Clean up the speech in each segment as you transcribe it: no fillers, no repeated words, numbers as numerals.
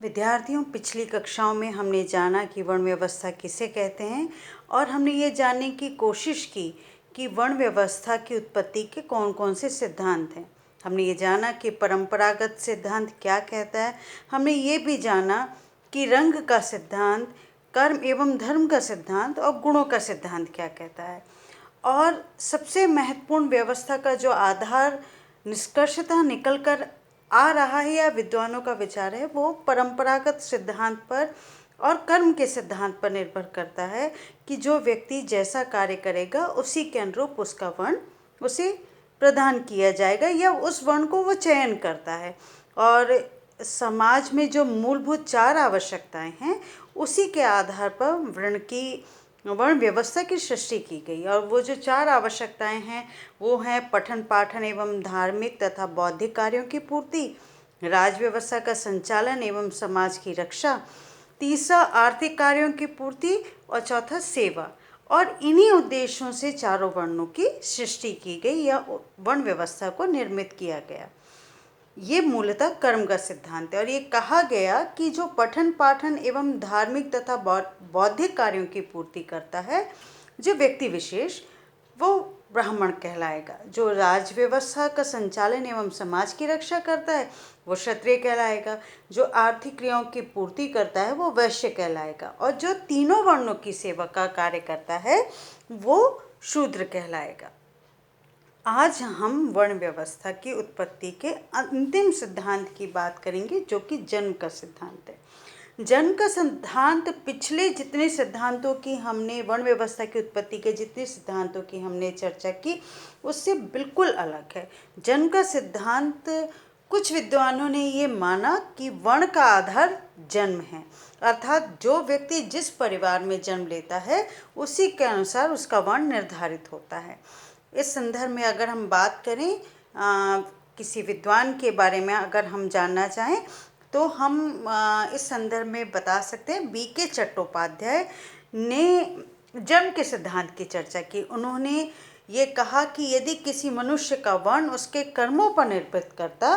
विद्यार्थियों, पिछली कक्षाओं में हमने जाना कि वर्ण व्यवस्था किसे कहते हैं और हमने ये जानने की कोशिश की कि वर्ण व्यवस्था की उत्पत्ति के कौन कौन से सिद्धांत हैं। हमने ये जाना कि परंपरागत सिद्धांत क्या कहता है। हमने ये भी जाना कि रंग का सिद्धांत, कर्म एवं धर्म का सिद्धांत और गुणों का सिद्धांत क्या कहता है। और सबसे महत्वपूर्ण व्यवस्था का जो आधार निष्कर्षतः निकल कर आ रहा है या विद्वानों का विचार है, वो परंपरागत सिद्धांत पर और कर्म के सिद्धांत पर निर्भर करता है कि जो व्यक्ति जैसा कार्य करेगा उसी के अनुरूप उसका वर्ण उसे प्रदान किया जाएगा या उस वर्ण को वो चयन करता है। और समाज में जो मूलभूत चार आवश्यकताएं हैं, उसी के आधार पर वर्ण व्यवस्था की सृष्टि की गई। और वो जो चार आवश्यकताएं हैं वो हैं पठन पाठन एवं धार्मिक तथा बौद्धिक कार्यों की पूर्ति, राज व्यवस्था का संचालन एवं समाज की रक्षा, तीसरा आर्थिक कार्यों की पूर्ति और चौथा सेवा। और इन्हीं उद्देश्यों से चारों वर्णों की सृष्टि की गई या वर्ण व्यवस्था को निर्मित किया गया। ये मूलतः कर्म का सिद्धांत है और ये कहा गया कि जो पठन पाठन एवं धार्मिक तथा बौद्धिक कार्यों की पूर्ति करता है, जो व्यक्ति विशेष, वो ब्राह्मण कहलाएगा। जो राज व्यवस्था का संचालन एवं समाज की रक्षा करता है, वो क्षत्रिय कहलाएगा। जो आर्थिक क्रियाओं की पूर्ति करता है, वो वैश्य कहलाएगा। और जो तीनों वर्णों की सेवा का कार्य करता है, वो शूद्र कहलाएगा। आज हम वर्ण व्यवस्था की उत्पत्ति के अंतिम सिद्धांत की बात करेंगे, जो कि जन्म का सिद्धांत है। जन्म का सिद्धांत पिछले जितने सिद्धांतों की हमने वर्ण व्यवस्था की उत्पत्ति के जितने सिद्धांतों की हमने चर्चा की, उससे बिल्कुल अलग है। जन्म का सिद्धांत, कुछ विद्वानों ने ये माना कि वर्ण का आधार जन्म है, अर्थात जो व्यक्ति जिस परिवार में जन्म लेता है उसी के अनुसार उसका वर्ण निर्धारित होता है। इस संदर्भ में अगर हम बात करें किसी विद्वान के बारे में अगर हम जानना चाहें, तो हम इस संदर्भ में बता सकते हैं बी.के. चट्टोपाध्याय ने जन्म के सिद्धांत की चर्चा की। उन्होंने ये कहा कि यदि किसी मनुष्य का वर्ण उसके कर्मों पर निर्भर करता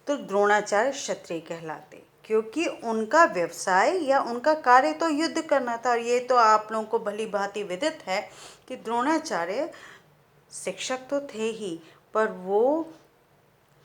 तो द्रोणाचार्य क्षत्रिय कहलाते, क्योंकि उनका व्यवसाय या उनका कार्य तो युद्ध करना था। और ये तो आप लोगों को भली भांति विदित है कि द्रोणाचार्य शिक्षक तो थे ही, पर वो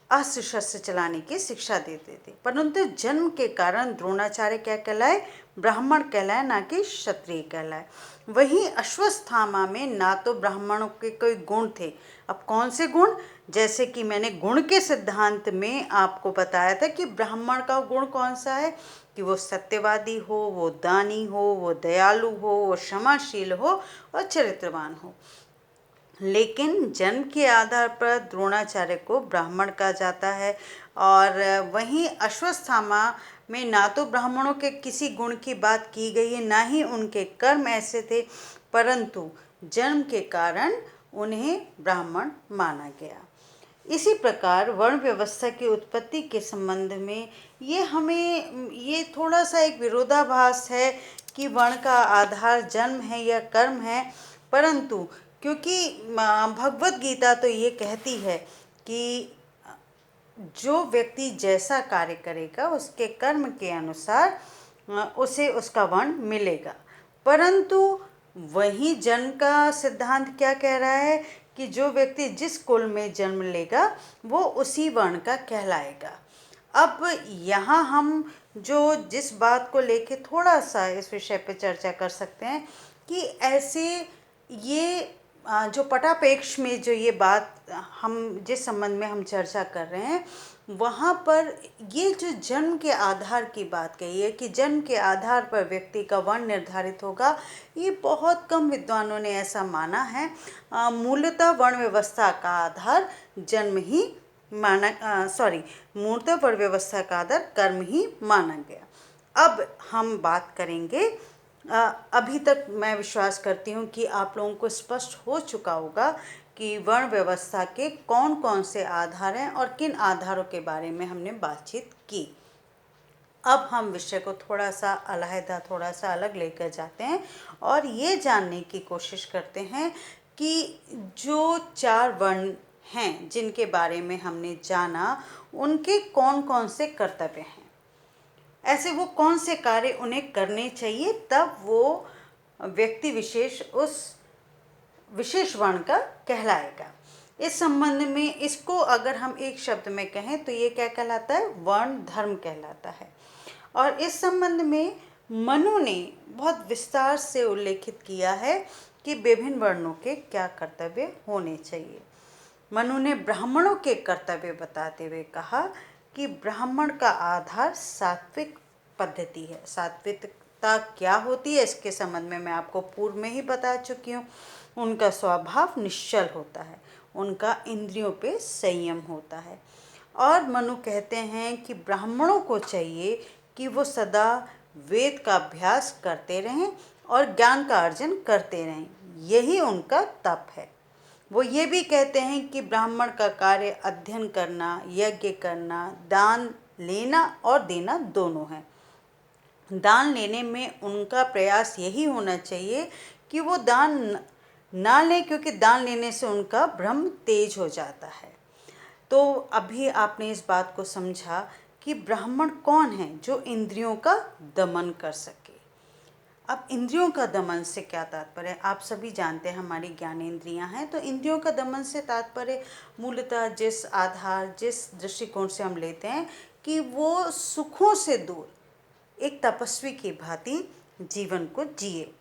अस्त्र शस्त्र चलाने की शिक्षा देते थे। परंतु जन्म के कारण द्रोणाचार्य क्या कहलाए? ब्राह्मण कहलाए, ना कि क्षत्रिय कहलाए। वहीं अश्वत्थामा में ना तो ब्राह्मणों के कोई गुण थे। अब कौन से गुण? जैसे कि मैंने गुण के सिद्धांत में आपको बताया था कि ब्राह्मण का गुण कौन सा है, कि वो सत्यवादी हो, वो दानी हो, वो दयालु हो, वो क्षमाशील हो और चरित्रवान हो। लेकिन जन्म के आधार पर द्रोणाचार्य को ब्राह्मण कहा जाता है। और वहीं अश्वत्थामा में ना तो ब्राह्मणों के किसी गुण की बात की गई है, ना ही उनके कर्म ऐसे थे, परंतु जन्म के कारण उन्हें ब्राह्मण माना गया। इसी प्रकार वर्ण व्यवस्था की उत्पत्ति के संबंध में ये थोड़ा सा एक विरोधाभास है कि वर्ण का आधार जन्म है या कर्म है। परंतु क्योंकि भगवत गीता तो ये कहती है कि जो व्यक्ति जैसा कार्य करेगा उसके कर्म के अनुसार उसे उसका वर्ण मिलेगा। परंतु वही जन्म का सिद्धांत क्या कह रहा है कि जो व्यक्ति जिस कुल में जन्म लेगा वो उसी वर्ण का कहलाएगा। अब यहाँ हम जिस बात को लेके थोड़ा सा इस विषय पे चर्चा कर सकते हैं कि ऐसे ये जो पटापेक्ष में जो ये बात हम जिस संबंध में हम चर्चा कर रहे हैं, वहाँ पर ये जो जन्म के आधार की बात कही है कि जन्म के आधार पर व्यक्ति का वर्ण निर्धारित होगा, ये बहुत कम विद्वानों ने ऐसा माना है। मूलतः वर्ण व्यवस्था का आधार जन्म ही मूलतः वर्ण व्यवस्था का आधार कर्म ही माना गया। अब हम बात करेंगे, अभी तक मैं विश्वास करती हूँ कि आप लोगों को स्पष्ट हो चुका होगा कि वर्ण व्यवस्था के कौन कौन से आधार हैं और किन आधारों के बारे में हमने बातचीत की। अब हम विषय को थोड़ा सा अलग लेकर जाते हैं और ये जानने की कोशिश करते हैं कि जो चार वर्ण हैं जिनके बारे में हमने जाना, उनके कौन कौन से कर्तव्य हैं। ऐसे वो कौन से कार्य उन्हें करने चाहिए, तब वो व्यक्ति विशेष उस विशेष वर्ण का कहलाएगा। इस संबंध में इसको अगर हम एक शब्द में कहें तो ये क्या कहलाता है, वर्ण धर्म कहलाता है। और इस संबंध में मनु ने बहुत विस्तार से उल्लेखित किया है कि विभिन्न वर्णों के क्या कर्तव्य होने चाहिए। मनु ने ब्राह्मणों के कर्तव्य बताते हुए कहा कि ब्राह्मण का आधार सात्विक पद्धति है। सात्विकता क्या होती है इसके संबंध में मैं आपको पूर्व में ही बता चुकी हूँ। उनका स्वभाव निश्चल होता है, उनका इंद्रियों पे संयम होता है। और मनु कहते हैं कि ब्राह्मणों को चाहिए कि वो सदा वेद का अभ्यास करते रहें और ज्ञान का अर्जन करते रहें, यही उनका तप है। वो ये भी कहते हैं कि ब्राह्मण का कार्य अध्ययन करना, यज्ञ करना, दान लेना और देना दोनों है। दान लेने में उनका प्रयास यही होना चाहिए कि वो दान ना लें, क्योंकि दान लेने से उनका ब्रह्म तेज हो जाता है। तो अभी आपने इस बात को समझा कि ब्राह्मण कौन है जो इंद्रियों का दमन कर सके। अब इंद्रियों का दमन से क्या तात्पर्य है, आप सभी जानते हैं हमारी ज्ञानेंद्रियां हैं। तो इंद्रियों का दमन से तात्पर्य मूलतः जिस आधार, जिस दृष्टिकोण से हम लेते हैं कि वो सुखों से दूर एक तपस्वी की भांति जीवन को जिए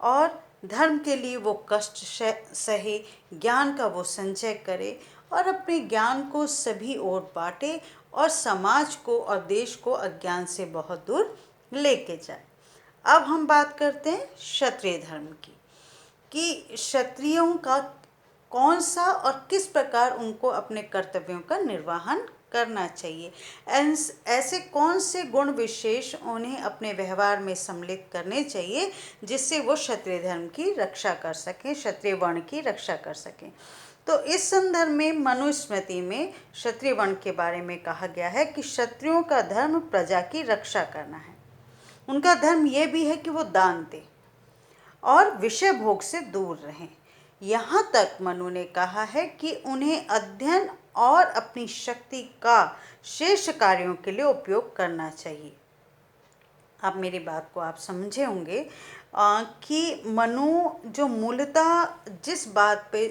और धर्म के लिए वो कष्ट सहे, ज्ञान का वो संचय करे और अपने ज्ञान को सभी ओर बांटे और समाज को और देश को अज्ञान से बहुत दूर लेके जाए। अब हम बात करते हैं क्षत्रिय धर्म की, कि क्षत्रियों का कौन सा और किस प्रकार उनको अपने कर्तव्यों का निर्वहन करना चाहिए। ऐसे कौन से गुण विशेष उन्हें अपने व्यवहार में सम्मिलित करने चाहिए जिससे वो क्षत्रिय धर्म की रक्षा कर सकें, क्षत्रिय वर्ण की रक्षा कर सकें। तो इस संदर्भ में मनुस्मृति में क्षत्रिय वर्ण के बारे में कहा गया है कि क्षत्रियों का धर्म प्रजा की रक्षा करना है। उनका धर्म ये भी है कि वो दान दें और विषय भोग से दूर रहें। यहाँ तक मनु ने कहा है कि उन्हें अध्ययन और अपनी शक्ति का शेष कार्यों के लिए उपयोग करना चाहिए। आप मेरी बात को आप समझे होंगे कि मनु जो मूलतः जिस बात पे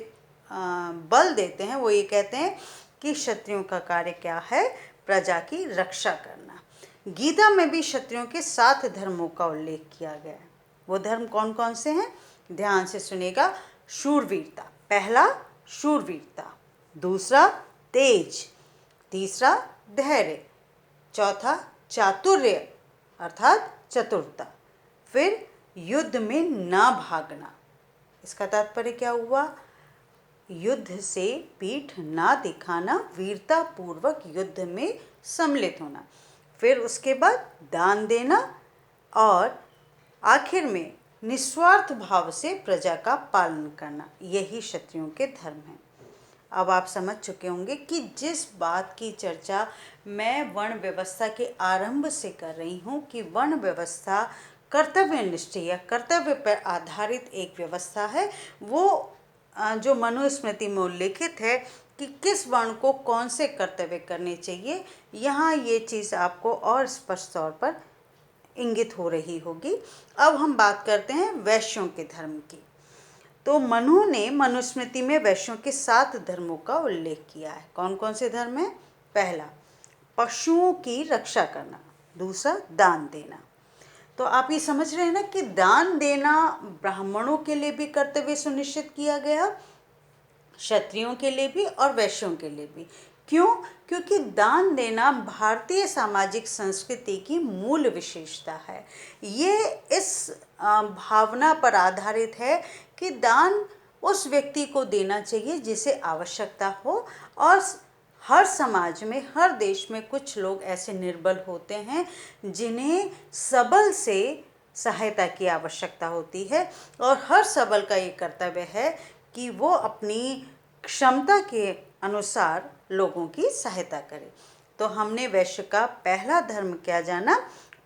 बल देते हैं वो ये कहते हैं कि क्षत्रियों का कार्य क्या है, प्रजा की रक्षा करना। गीता में भी क्षत्रियों के 7 धर्मों का उल्लेख किया गया है। वो धर्म कौन कौन से हैं, ध्यान से सुनेगा। शूरवीरता, पहला शूरवीरता, दूसरा तेज, तीसरा धैर्य, चौथा चातुर्य अर्थात चतुरता, फिर युद्ध में ना भागना। इसका तात्पर्य क्या हुआ, युद्ध से पीठ ना दिखाना, वीरता पूर्वक युद्ध में सम्मिलित होना। फिर उसके बाद दान देना और आखिर में निस्वार्थ भाव से प्रजा का पालन करना, यही क्षत्रियों के धर्म है। अब आप समझ चुके होंगे कि जिस बात की चर्चा मैं वर्ण व्यवस्था के आरंभ से कर रही हूँ कि वर्ण व्यवस्था कर्तव्यनिष्ठ या कर्तव्य पर आधारित एक व्यवस्था है, वो जो मनुस्मृति में उल्लेखित है कि किस वर्ण को कौन से कर्तव्य करने चाहिए, यहाँ ये चीज़ आपको और स्पष्ट तौर पर इंगित हो रही होगी। अब हम बात करते हैं वैश्यों के धर्म की। तो मनु ने मनुस्मृति में वैश्यों के 7 धर्मों का उल्लेख किया है। कौन कौन से धर्म है, पहला पशुओं की रक्षा करना, दूसरा दान देना। तो आप ये समझ रहे हैं ना कि दान देना ब्राह्मणों के लिए भी कर्तव्य सुनिश्चित किया गया, क्षत्रियों के लिए भी और वैश्यों के लिए भी। क्यों, क्योंकि दान देना भारतीय सामाजिक संस्कृति की मूल विशेषता है। ये इस भावना पर आधारित है कि दान उस व्यक्ति को देना चाहिए जिसे आवश्यकता हो, और हर समाज में, हर देश में कुछ लोग ऐसे निर्बल होते हैं जिन्हें सबल से सहायता की आवश्यकता होती है, और हर सबल का ये कर्तव्य है कि वो अपनी क्षमता के अनुसार लोगों की सहायता करे। तो हमने वैश्य का पहला धर्म क्या जाना,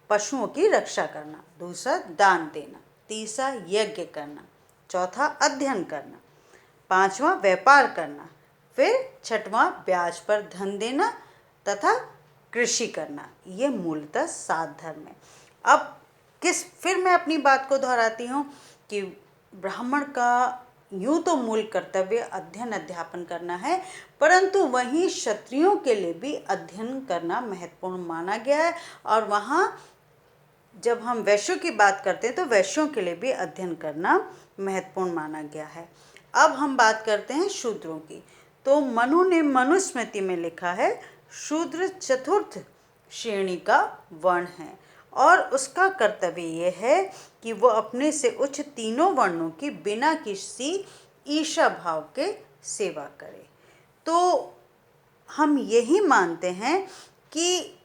पशुओं की रक्षा करना, दूसरा दान देना, तीसरा यज्ञ करना, चौथा अध्ययन करना, पांचवा व्यापार करना, फिर छठवां ब्याज पर धन देना तथा कृषि करना, ये मूलतः 7 धर्म है। अब फिर मैं अपनी बात को दोहराती हूँ कि ब्राह्मण का यूँ तो मूल कर्तव्य अध्ययन अध्यापन करना है, परंतु वहीं क्षत्रियों के लिए भी अध्ययन करना महत्वपूर्ण माना गया है। और वहाँ जब हम वैश्यों की बात करते हैं तो वैश्यों के लिए भी अध्ययन करना महत्वपूर्ण माना गया है। अब हम बात करते हैं शूद्रों की। तो मनु ने मनुस्मृति में लिखा है, शूद्र चतुर्थ श्रेणी का वर्ण है और उसका कर्तव्य यह है कि वो अपने से उच्च तीनों वर्णों की बिना किसी ईर्ष्या भाव के सेवा करे। तो हम यही मानते हैं कि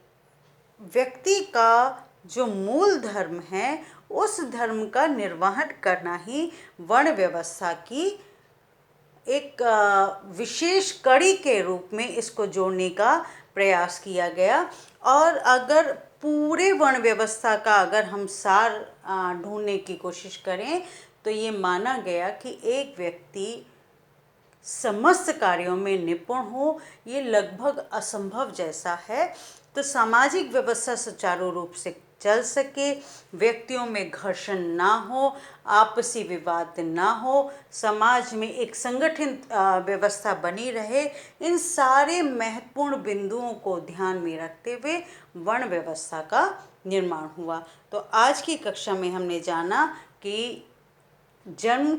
व्यक्ति का जो मूल धर्म है उस धर्म का निर्वहन करना ही वर्ण व्यवस्था की एक विशेष कड़ी के रूप में इसको जोड़ने का प्रयास किया गया। और अगर पूरे वर्ण व्यवस्था का अगर हम सार ढूंढने की कोशिश करें तो ये माना गया कि एक व्यक्ति समस्त कार्यों में निपुण हो, ये लगभग असंभव जैसा है। तो सामाजिक व्यवस्था सुचारू रूप से चल सके, व्यक्तियों में घर्षण ना हो, आपसी विवाद ना हो, समाज में एक संगठित व्यवस्था बनी रहे, इन सारे महत्वपूर्ण बिंदुओं को ध्यान में रखते हुए वर्ण व्यवस्था का निर्माण हुआ। तो आज की कक्षा में हमने जाना कि जन्म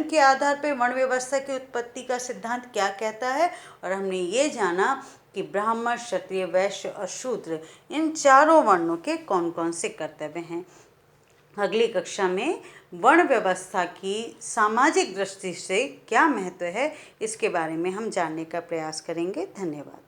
के आधार पर वर्ण व्यवस्था की उत्पत्ति का सिद्धांत क्या कहता है, और हमने ये जाना कि ब्राह्मण, क्षत्रिय, वैश्य और शूद्र इन चारों वर्णों के कौन कौन से कर्तव्य हैं। अगली कक्षा में वर्ण व्यवस्था की सामाजिक दृष्टि से क्या महत्व है, इसके बारे में हम जानने का प्रयास करेंगे। धन्यवाद।